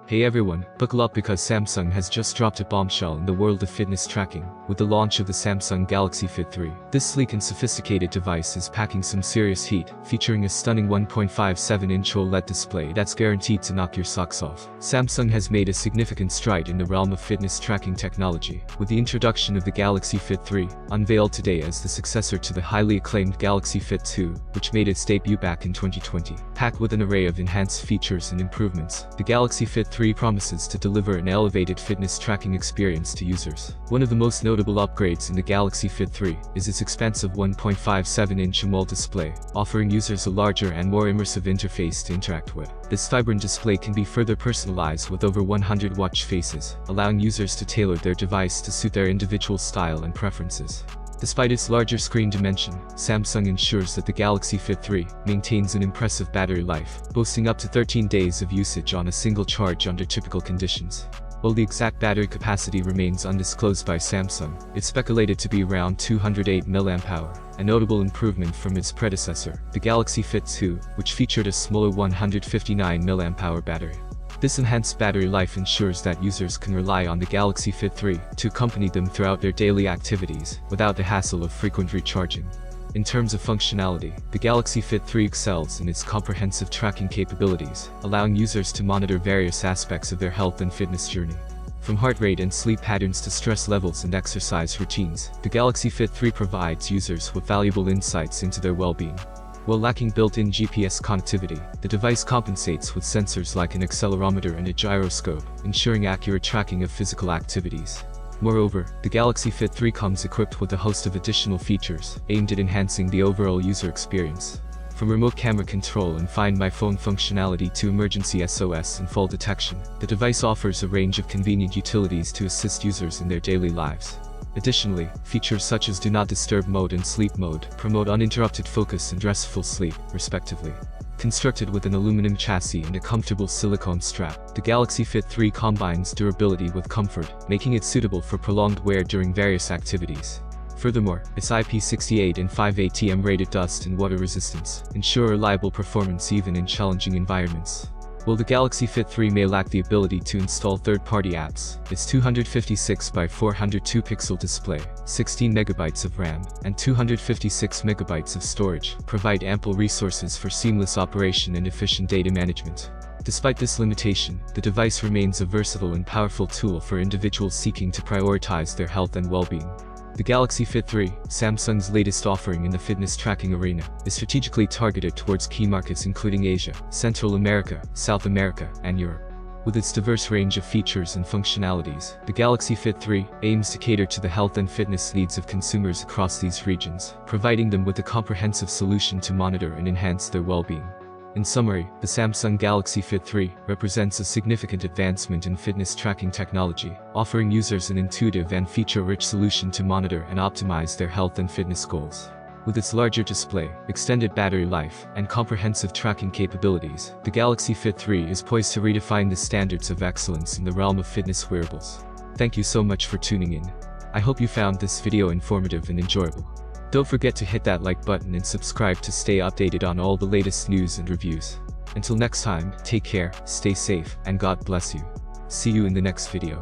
Hey everyone, buckle up because Samsung has just dropped a bombshell in the world of fitness tracking, with the launch of the Samsung Galaxy Fit 3. This sleek and sophisticated device is packing some serious heat, featuring a stunning 1.57-inch OLED display that's guaranteed to knock your socks off. Samsung has made a significant stride in the realm of fitness tracking technology, with the introduction of the Galaxy Fit 3, unveiled today as the successor to the highly acclaimed Galaxy Fit 2, which made its debut back in 2020. Packed with an array of enhanced features and improvements, the Galaxy Fit 3 promises to deliver an elevated fitness tracking experience to users. One of the most notable upgrades in the Galaxy Fit 3 is its expansive 1.57-inch AMOLED display, offering users a larger and more immersive interface to interact with. This vibrant display can be further personalized with over 100 watch faces, allowing users to tailor their device to suit their individual style and preferences. Despite its larger screen dimension, Samsung ensures that the Galaxy Fit 3 maintains an impressive battery life, boasting up to 13 days of usage on a single charge under typical conditions. While the exact battery capacity remains undisclosed by Samsung, it's speculated to be around 208 mAh, a notable improvement from its predecessor, the Galaxy Fit 2, which featured a smaller 159 mAh battery. This enhanced battery life ensures that users can rely on the Galaxy Fit 3 to accompany them throughout their daily activities, without the hassle of frequent recharging. In terms of functionality, the Galaxy Fit 3 excels in its comprehensive tracking capabilities, allowing users to monitor various aspects of their health and fitness journey. From heart rate and sleep patterns to stress levels and exercise routines, the Galaxy Fit 3 provides users with valuable insights into their well-being. While lacking built-in GPS connectivity, the device compensates with sensors like an accelerometer and a gyroscope, ensuring accurate tracking of physical activities. Moreover, the Galaxy Fit 3 comes equipped with a host of additional features, aimed at enhancing the overall user experience. From remote camera control and Find My Phone functionality to emergency SOS and fall detection, the device offers a range of convenient utilities to assist users in their daily lives. Additionally, features such as Do Not Disturb mode and Sleep mode promote uninterrupted focus and restful sleep, respectively. Constructed with an aluminum chassis and a comfortable silicone strap, the Galaxy Fit 3 combines durability with comfort, making it suitable for prolonged wear during various activities. Furthermore, its IP68 and 5 ATM rated dust and water resistance ensure reliable performance even in challenging environments. While the Galaxy Fit 3 may lack the ability to install third-party apps, its 256 by 402 pixel display, 16 MB of RAM, and 256 MB of storage provide ample resources for seamless operation and efficient data management. Despite this limitation, the device remains a versatile and powerful tool for individuals seeking to prioritize their health and well-being. The Galaxy Fit 3, Samsung's latest offering in the fitness tracking arena, is strategically targeted towards key markets including Asia, Central America, South America, and Europe. With its diverse range of features and functionalities, the Galaxy Fit 3 aims to cater to the health and fitness needs of consumers across these regions, providing them with a comprehensive solution to monitor and enhance their well-being. In summary, the Samsung Galaxy Fit 3 represents a significant advancement in fitness tracking technology, offering users an intuitive and feature-rich solution to monitor and optimize their health and fitness goals. With its larger display, extended battery life, and comprehensive tracking capabilities, the Galaxy Fit 3 is poised to redefine the standards of excellence in the realm of fitness wearables. Thank you so much for tuning in. I hope you found this video informative and enjoyable. Don't forget to hit that like button and subscribe to stay updated on all the latest news and reviews. Until next time, take care, stay safe, and God bless you. See you in the next video.